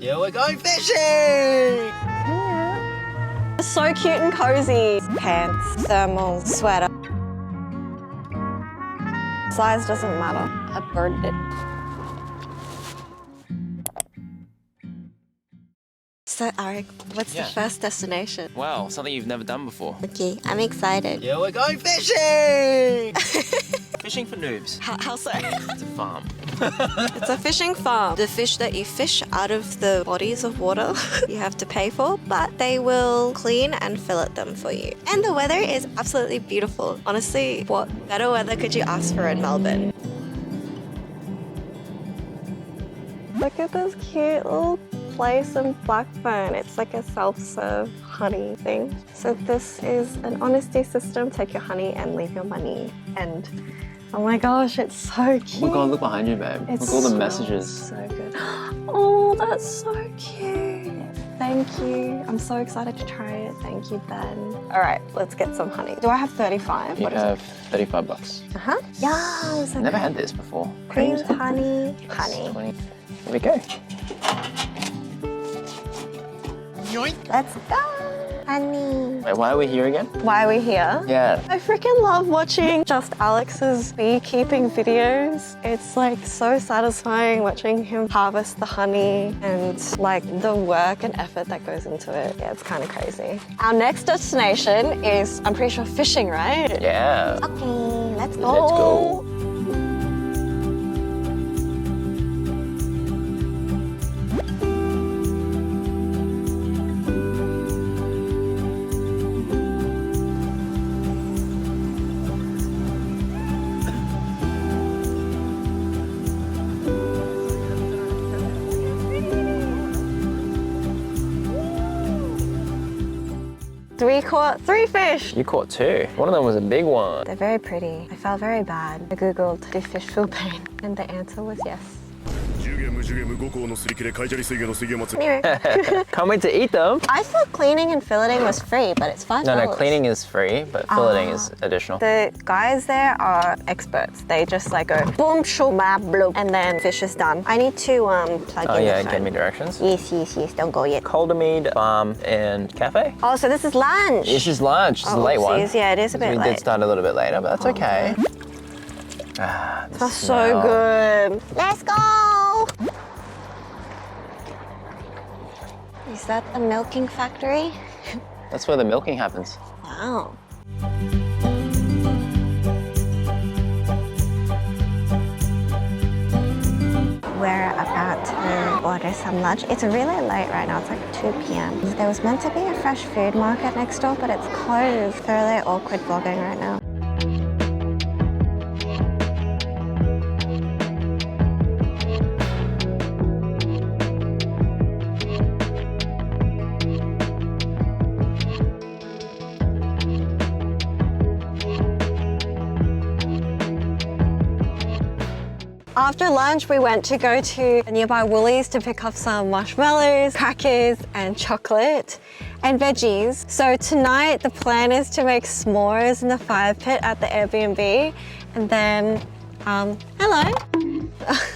Yeah, we're going fishing! So cute and cozy. Pants, thermal, sweater. Size doesn't matter. I burned it. So, Alric, what's the first destination? Wow, something you've never done before. Okay, I'm excited. Yeah, we're going fishing! Fishing for noobs. How so? It's a farm. It's a fishing farm. The fish that you fish out of the bodies of water, you have to pay for, but they will clean and fillet them for you. And the weather is absolutely beautiful. Honestly, what better weather could you ask for in Melbourne? Look at this cute little place in Blackburn. It's like a self-serve honey thing. So this is an honesty system. Take your honey and leave your money. And oh my gosh, it's so cute. Oh my god, look behind you, babe. It's look all the messages. So good. Oh, that's so cute. Thank you. I'm so excited to try it. Thank you, Ben. All right, let's get some honey. Do I have 35? You have 35 bucks. Uh-huh. Yes. Never had this before. Creamed honey. Honey. 20. Here we go. Let's go. Honey. Wait, why are we here again? Why are we here? Yeah. I freaking love watching just Alex's beekeeping videos. It's like so satisfying watching him harvest the honey and like the work and effort that goes into it. Yeah, it's kind of crazy. Our next destination is, I'm pretty sure, fishing, right? Yeah. Okay, let's go. Let's go. We caught 3 fish. You caught 2. One of them was a big one. They're very pretty. I felt very bad. I googled, do fish feel pain? And the answer was yes. Anyway. Can't wait to eat them. I thought cleaning and filleting was free, but it's $5. No, cleaning is free, but filleting is additional. The guys there are experts. They just like go boom, shoo, ma, bloop, and then fish is done. I need to plug Oh in yeah, the phone. give me directions. Yes, don't go yet. Caldermeade Farm and Cafe. Oh, so this is lunch. This is lunch. It's a late one. Yeah, it is a bit We late. did start a little bit later, but that's okay. Ah, the That's so smell. good. Let's go. Is that the milking factory? That's where the milking happens. Wow. We're about to order some lunch. It's really late right now. It's like 2 p.m. There was meant to be a fresh food market next door, but it's closed. It's really awkward vlogging right now. After lunch, we went to go to a nearby Woolies to pick up some marshmallows, crackers, and chocolate, and veggies. So tonight, the plan is to make s'mores in the fire pit at the Airbnb, and then, hello.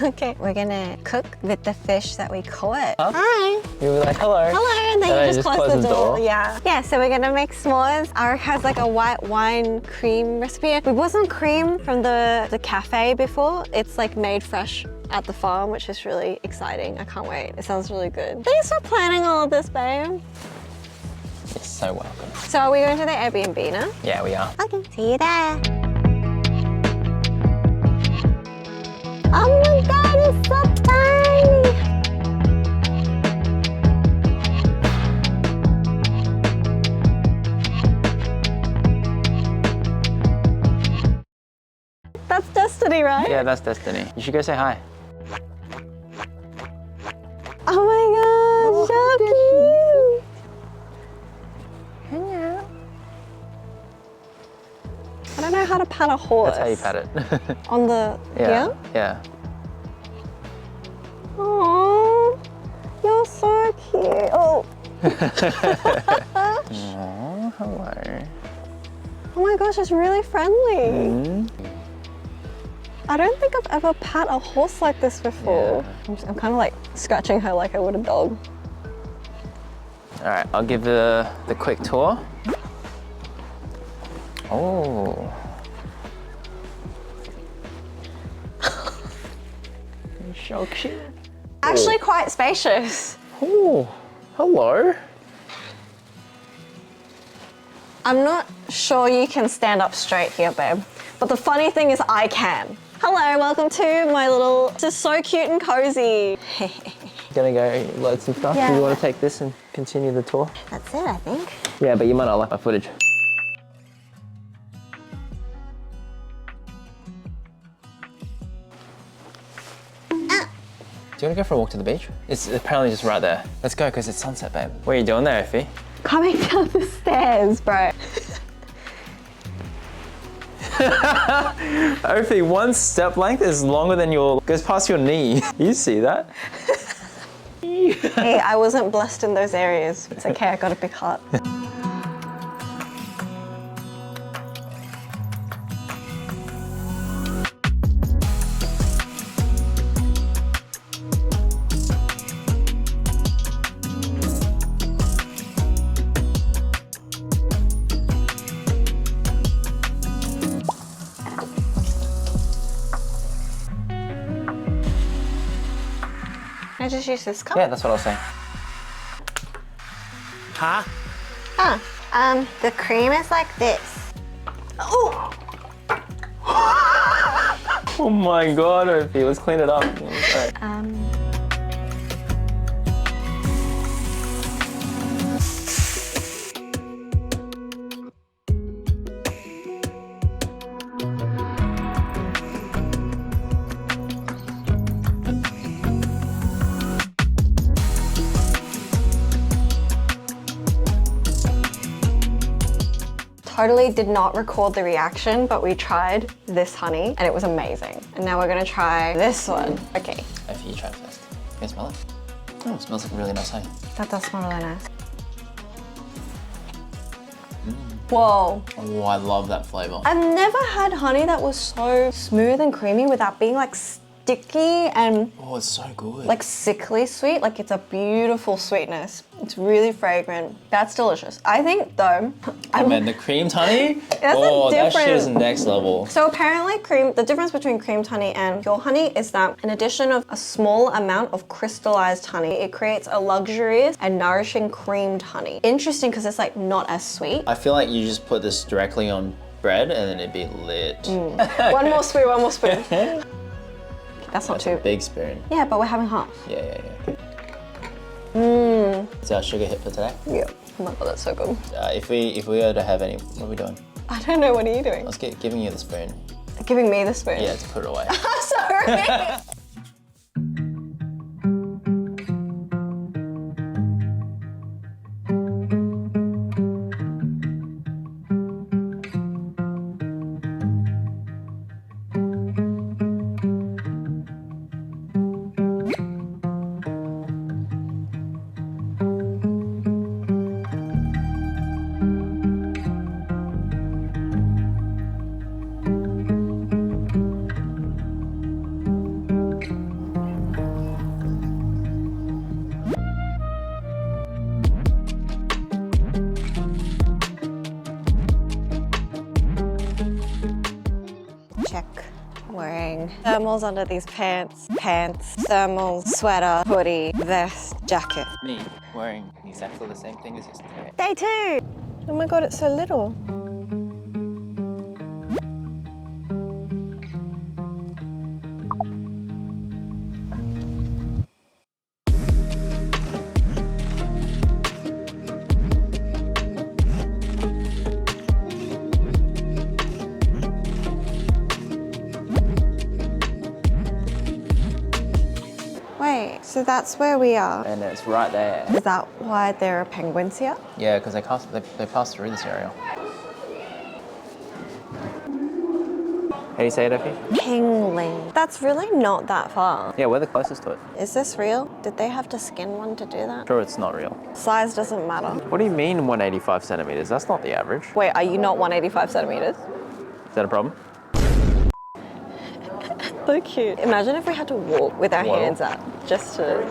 Okay, we're gonna cook with the fish that we caught. Huh? Hi. You were like, hello. Hello, and then you just close the door. Yeah. Yeah, so we're gonna make s'mores. Alric has like a white wine cream recipe. We bought some cream from the cafe before. It's like made fresh at the farm, which is really exciting. I can't wait. It sounds really good. Thanks for planning all of this, babe. You're so welcome. So are we going to the Airbnb now? Yeah, we are. Okay, see you there. Oh my God, it's so tiny. That's Destiny, right? Yeah, that's Destiny. You should go say hi. Oh my gosh, so cute. Hello. I don't know how to pat a horse. That's how you pat it. On the, Yeah. here? Yeah. Aww, you're so cute. Oh. Aww, hello. Oh my gosh, it's really friendly. I don't think I've ever pat a horse like this before. Yeah. I'm kind of like scratching her like I would a dog. All right, I'll give the quick tour. Oh. So cute. Actually quite spacious. Oh, hello. I'm not sure you can stand up straight here, babe. But the funny thing is I can. Hello, welcome to my little, this is so cute and cozy. Gonna go load some stuff. Yeah. Do you want to take this and continue the tour? That's it, I think. Yeah, but you might not like my footage. Do you want to go for a walk to the beach? It's apparently just right there. Let's go, because it's sunset, babe. What are you doing there, Effie? Coming down the stairs, bro. Effie, one step length is longer than goes past your knee. You see that? Hey, I wasn't blessed in those areas. It's okay, I got a big heart. Can I just use this cup? Yeah, that's what I was saying. Huh? The cream is like this. Oh! Oh my God, Effie, let's clean it up. Right. Totally did not record the reaction, but we tried this honey and it was amazing. And now we're gonna try this one. Okay. Effie, you try it first. Can you smell it? Oh, it smells like a really nice honey. That does smell really nice. Whoa. Oh, I love that flavor. I've never had honey that was so smooth and creamy without being like sticky and Oh, it's so good. like sickly sweet. Like it's a beautiful sweetness. It's really fragrant. That's delicious. I think though, oh man, the creamed honey? That's oh, a that shit is different- next level. So apparently the difference between creamed honey and pure honey is that in addition of a small amount of crystallized honey, it creates a luxurious and nourishing creamed honey. Interesting because it's like not as sweet. I feel like you just put this directly on bread and then it'd be lit. One more spoon, one more spoon. That's not too Big spoon. Yeah, but we're having half. Yeah. Is our sugar hit for today? Yeah. Oh my God, that's so good. If we were to have any, what are we doing? I don't know, what are you doing? I was giving you the spoon. Giving me the spoon? Yeah, to put it away. Sorry. Check. Wearing thermals under these pants, thermals, sweater, hoodie, vest, jacket. Me wearing exactly the same thing as yesterday. Day 2. Oh my God, it's so little. Wait, so that's where we are. And it's right there. Is that why there are penguins here? Yeah, because they pass through this area. How do you say it, Effie? Pingling. That's really not that far. Yeah, we're the closest to it. Is this real? Did they have to skin one to do that? Sure, it's not real. Size doesn't matter. What do you mean 185 centimeters? That's not the average. Wait, are you not 185 centimeters? Is that a problem? so cute. Imagine if we had to walk with our hands up just to...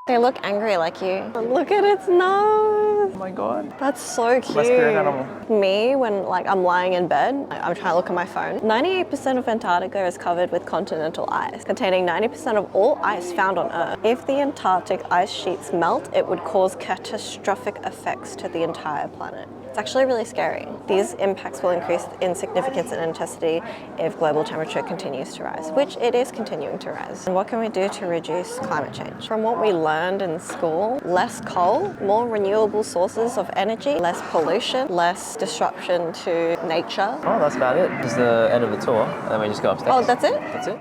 They look angry like you. Look at its nose. Oh my God. That's so cute. My spirit animal. Me, when like I'm lying in bed, I'm trying to look at my phone. 98% of Antarctica is covered with continental ice, containing 90% of all ice found on Earth. If the Antarctic ice sheets melt, it would cause catastrophic effects to the entire planet. It's actually really scary. These impacts will increase in significance and intensity if global temperature continues to rise, which it is continuing to rise. And what can we do to reduce climate change? From what we learned in school, less coal, more renewable sources of energy, less pollution, less disruption to nature. Oh, that's about it. This is the end of the tour, and then we just go upstairs. Oh, that's it? That's it.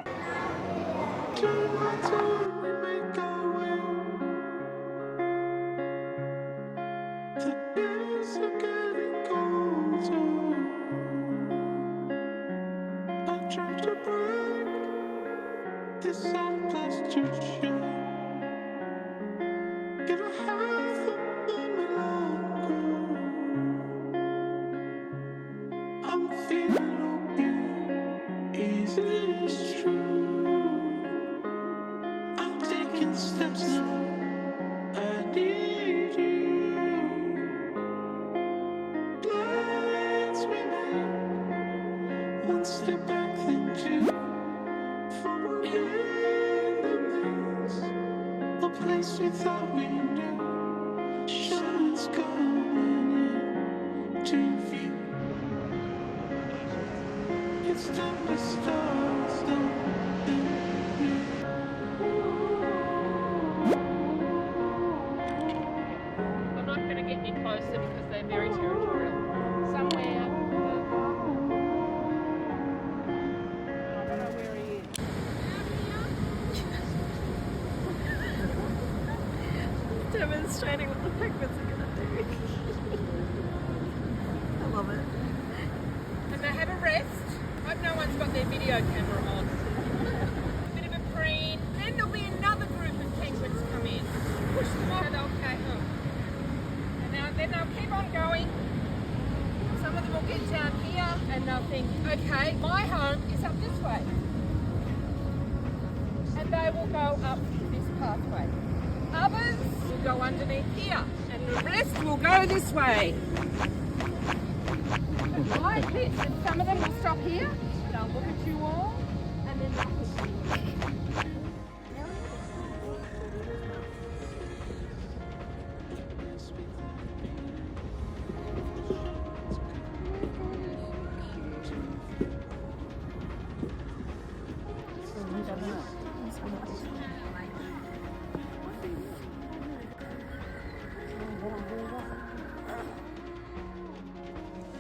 I'm not going to get any closer because they're very territorial. Somewhere. I don't know where he is. Demonstrating what the penguins are gonna do. I love it. And they have a rest. I hope no one's got their video camera on. Bit of a preen. Then there'll be another group of penguins come in. Push them off and they'll okay home. And then they'll keep on going. Some of them will get down here and they'll think, okay, my home is up this way. And they will go up this pathway. Others will go underneath here, and the rest will go this way. Like this, and some of them will stop here, they'll look at you all, and then they'll push you.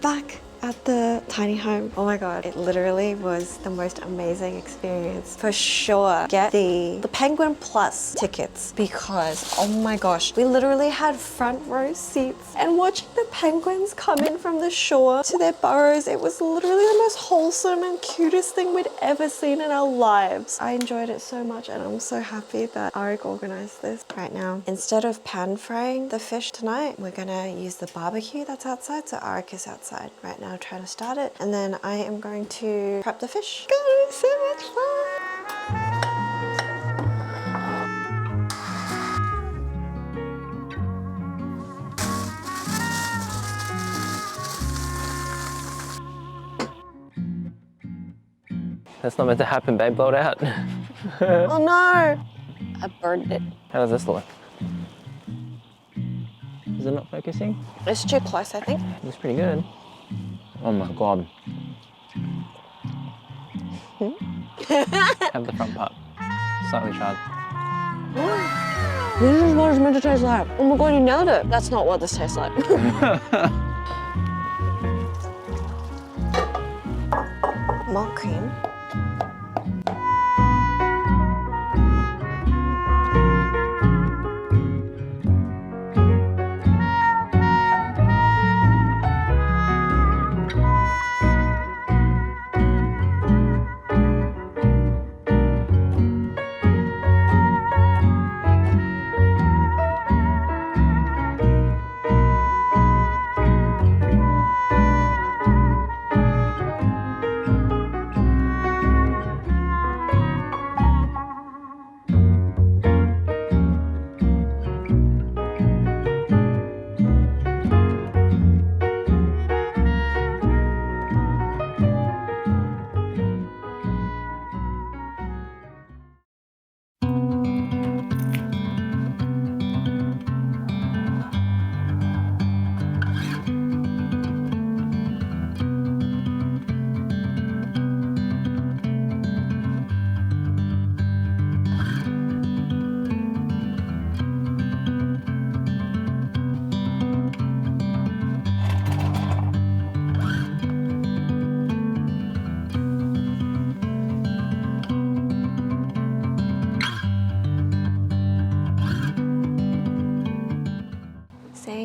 Back at the tiny home. Oh my God, it literally was the most amazing experience. For sure, get the Penguin Plus tickets because, oh my gosh, we literally had front row seats and watching the penguins come in from the shore to their burrows, it was literally the most wholesome and cutest thing we'd ever seen in our lives. I enjoyed it so much and I'm so happy that Alric organized this. Right now, instead of pan frying the fish tonight, we're gonna use the barbecue that's outside. So Alric is outside right now trying to start it, and then I am going to prep the fish. Gonna be so much fun! That's not meant to happen, babe. Blow it out. Oh no! I burned it. How does this look? Is it not focusing? It's too close, I think. Looks pretty good. Oh my God. Have the front part. Slightly charred. This is what it's meant to taste like. Oh my God, you nailed it. That's not what this tastes like. More cream.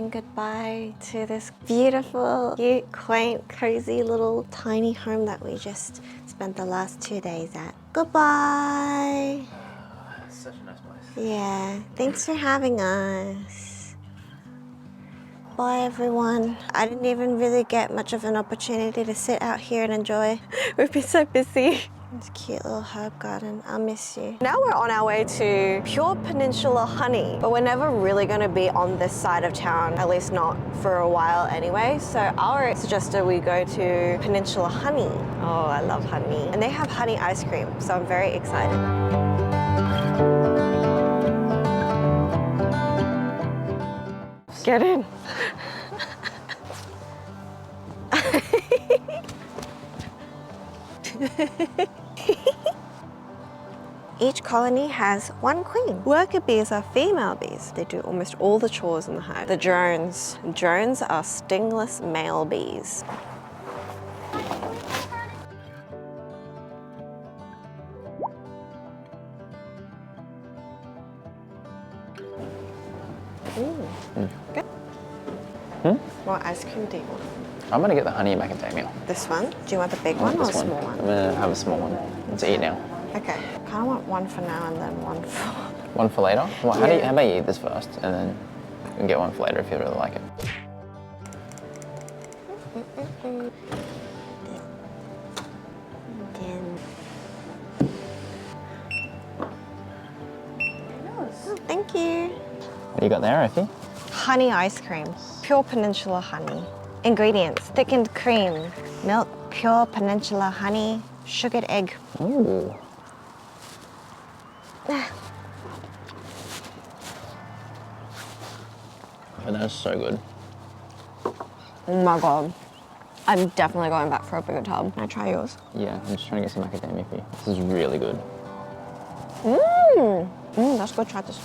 saying goodbye to this beautiful, cute, quaint, cozy little tiny home that we just spent the last 2 days at. Goodbye. Such a nice place. Yeah, thanks for having us. Bye everyone. I didn't even really get much of an opportunity to sit out here and enjoy. We've been so busy. This cute little herb garden. I'll miss you. Now we're on our way to pure Peninsula honey, but we're never really going to be on this side of town, at least not for a while anyway. So Alric suggested we go to Peninsula honey. Oh, I love honey. And they have honey ice cream, so I'm very excited. Get in. Each colony has one queen. Worker bees are female bees. They do almost all the chores in the hive. The drones. Drones are stingless male bees. Good. What ice cream do you want? I'm gonna get the honey macadamia. This one? Do you want the big one or This a small I'm one? gonna have a small one to eat now. Okay. Kind of want one for now and then one for... One for later? Well, how Yeah. about you eat this first and then you can get one for later if you really like it. Oh, thank you. What do you got there, Effie? Honey ice cream. Pure Peninsula honey. Ingredients: thickened cream, milk, pure Peninsula honey, sugared egg. Ooh. Oh, that's so good. Oh my God. I'm definitely going back for a bigger tub. Can I try yours? Yeah, I'm just trying to get some macadamia for you. This is really good. That's good. Try this.